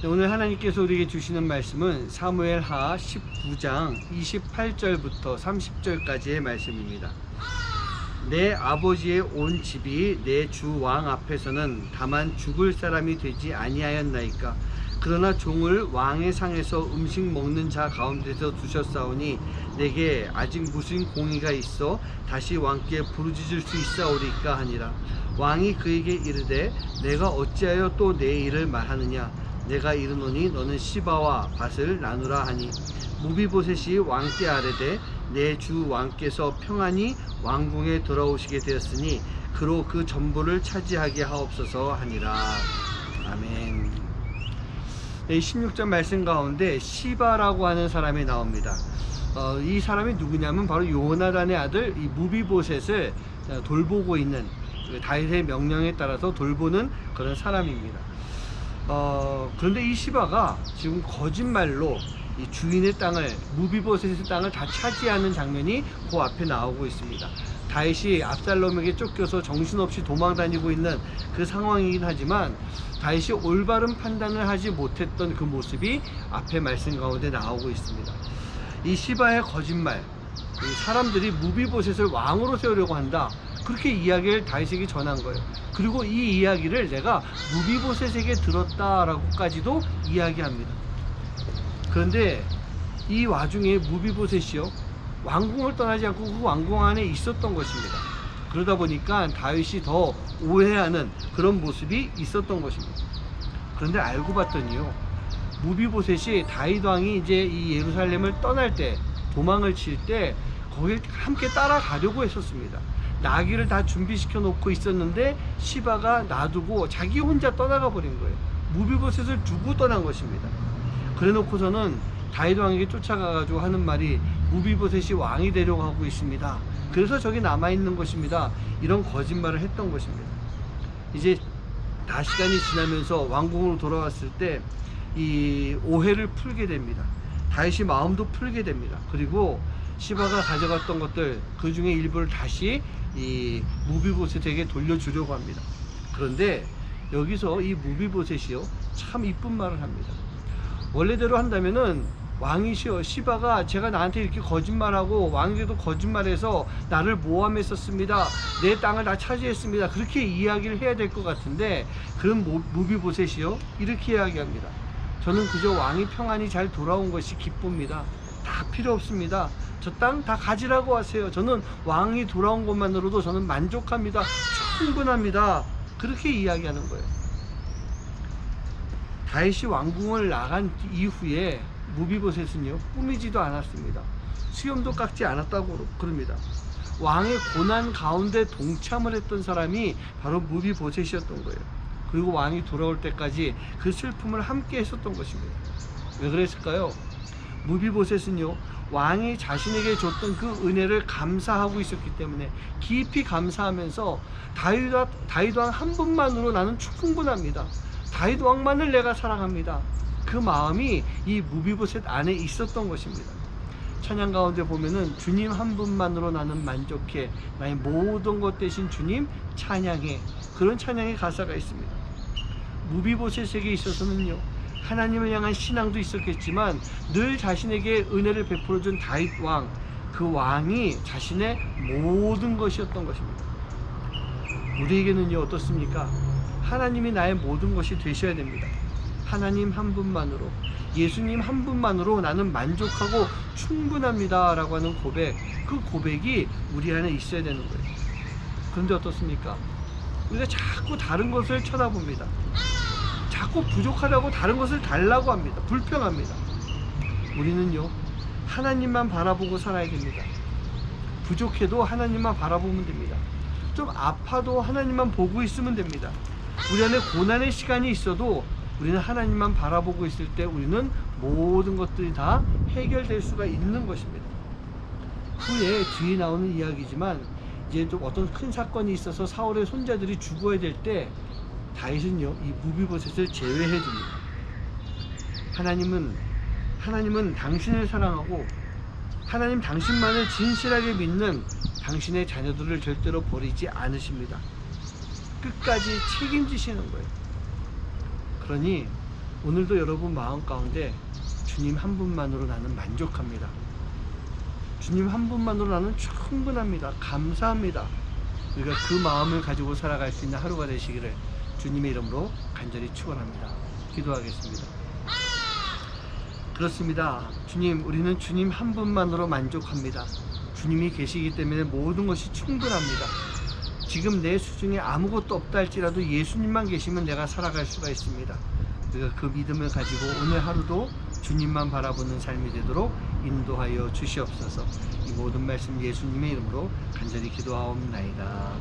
오늘 하나님께서 우리에게 주시는 말씀은 사무엘하 19장 28절부터 30절까지의 말씀입니다. 내 아버지의 온 집이 내 주 왕 앞에서는 다만 죽을 사람이 되지 아니하였나이까. 그러나 종을 왕의 상에서 음식 먹는 자 가운데서 두셨사오니 내게 아직 무슨 공의가 있어 다시 왕께 부르짖을 수 있사오리까 하니라. 왕이 그에게 이르되 내가 어찌하여 또 내 일을 말하느냐. 내가 이르노니 너는 시바와 밭을 나누라 하니 무비보셋이 왕께 아뢰되 내 주 왕께서 평안히 왕궁에 돌아오시게 되었으니 그로 그 전부를 차지하게 하옵소서 하니라. 아멘. 16절 말씀 가운데 시바라고 하는 사람이 나옵니다. 이 사람이 누구냐면 바로 요나단의 아들 이 무비보셋을 돌보고 있는, 다윗의 명령에 따라서 돌보는 그런 사람입니다. 그런데 이 시바가 지금 거짓말로 이 주인의 땅을, 무비보셋의 땅을 다 차지하는 장면이 그 앞에 나오고 있습니다. 다윗이 압살롬에게 쫓겨서 정신없이 도망다니고 있는 그 상황이긴 하지만 다윗이 올바른 판단을 하지 못했던 그 모습이 앞에 말씀 가운데 나오고 있습니다. 이 시바의 거짓말, 사람들이 무비보셋을 왕으로 세우려고 한다, 그렇게 이야기를 다윗에게 전한 거예요. 그리고 이 이야기를 내가 무비보셋에게 들었다라고까지도 이야기합니다. 그런데 이 와중에 무비보셋이요, 왕궁을 떠나지 않고 그 왕궁 안에 있었던 것입니다. 그러다 보니까 다윗이 더 오해하는 그런 모습이 있었던 것입니다. 그런데 알고 봤더니요, 무비보셋이 다윗 왕이 이제 이 예루살렘을 떠날 때, 도망을 칠 때 거길 함께 따라가려고 했었습니다. 나귀를 다 준비시켜 놓고 있었는데 시바가 놔두고 자기 혼자 떠나가 버린 거예요. 무비보셋을 두고 떠난 것입니다. 그래 놓고서는 다윗 왕에게 쫓아가가지고 하는 말이 무비보셋이 왕이 되려고 하고 있습니다. 그래서 저기 남아있는 것입니다. 이런 거짓말을 했던 것입니다. 이제 다 시간이 지나면서 왕궁으로 돌아왔을 때 이 오해를 풀게 됩니다. 다윗이 마음도 풀게 됩니다. 그리고 시바가 가져갔던 것들 그 중에 일부를 다시 이 무비보셋에게 돌려주려고 합니다. 그런데 여기서 이 무비보셋이요, 참 이쁜 말을 합니다. 원래대로 한다면은 왕이시여, 시바가 제가 나한테 이렇게 거짓말하고 왕에게도 거짓말해서 나를 모함했었습니다, 내 땅을 다 차지했습니다, 그렇게 이야기를 해야 될 것 같은데, 그런 무비보셋이요 이렇게 이야기합니다. 저는 그저 왕이 평안히 잘 돌아온 것이 기쁩니다. 다 필요 없습니다. 저 땅 다 가지라고 하세요. 저는 왕이 돌아온 것만으로도 저는 만족합니다. 충분합니다. 그렇게 이야기하는 거예요. 다윗이 왕궁을 나간 이후에 무비보셋은요, 꾸미지도 않았습니다. 수염도 깎지 않았다고 그럽니다. 왕의 고난 가운데 동참을 했던 사람이 바로 무비보셋이었던 거예요. 그리고 왕이 돌아올 때까지 그 슬픔을 함께 했었던 것입니다. 왜 그랬을까요? 무비보셋은요, 왕이 자신에게 줬던 그 은혜를 감사하고 있었기 때문에 깊이 감사하면서 다윗 왕 한 분만으로 나는 충분합니다, 다윗 왕만을 내가 사랑합니다, 그 마음이 이 무비보셋 안에 있었던 것입니다. 찬양 가운데 보면은 주님 한 분만으로 나는 만족해, 나의 모든 것 대신 주님 찬양해, 그런 찬양의 가사가 있습니다. 무비보셋에게 있어서는요, 하나님을 향한 신앙도 있었겠지만 늘 자신에게 은혜를 베풀어준 다윗 왕, 그 왕이 자신의 모든 것이었던 것입니다. 우리에게는요, 어떻습니까? 하나님이 나의 모든 것이 되셔야 됩니다. 하나님 한 분만으로, 예수님 한 분만으로 나는 만족하고 충분합니다 라고 하는 고백, 그 고백이 우리 안에 있어야 되는 거예요. 그런데 어떻습니까? 우리가 자꾸 다른 것을 쳐다봅니다. 자꾸 부족하다고 다른 것을 달라고 합니다. 불평합니다. 우리는요, 하나님만 바라보고 살아야 됩니다. 부족해도 하나님만 바라보면 됩니다. 좀 아파도 하나님만 보고 있으면 됩니다. 우리 안에 고난의 시간이 있어도 우리는 하나님만 바라보고 있을 때 우리는 모든 것들이 다 해결될 수가 있는 것입니다. 후에 뒤에 나오는 이야기지만 이제 좀 어떤 큰 사건이 있어서 사울의 손자들이 죽어야 될 때 다윗은요, 이 무비보셋을 제외해 줍니다. 하나님은 당신을 사랑하고 하나님 당신만을 진실하게 믿는 당신의 자녀들을 절대로 버리지 않으십니다. 끝까지 책임지시는 거예요. 그러니 오늘도 여러분 마음 가운데 주님 한 분만으로 나는 만족합니다. 주님 한 분만으로 나는 충분합니다. 감사합니다. 우리가 그 마음을 가지고 살아갈 수 있는 하루가 되시기를 주님의 이름으로 간절히 축원합니다. 기도하겠습니다. 그렇습니다. 주님, 우리는 주님 한 분만으로 만족합니다. 주님이 계시기 때문에 모든 것이 충분합니다. 지금 내 수중에 아무것도 없다 할지라도 예수님만 계시면 내가 살아갈 수가 있습니다. 우리가 그 믿음을 가지고 오늘 하루도 주님만 바라보는 삶이 되도록 인도하여 주시옵소서. 이 모든 말씀 예수님의 이름으로 간절히 기도하옵나이다.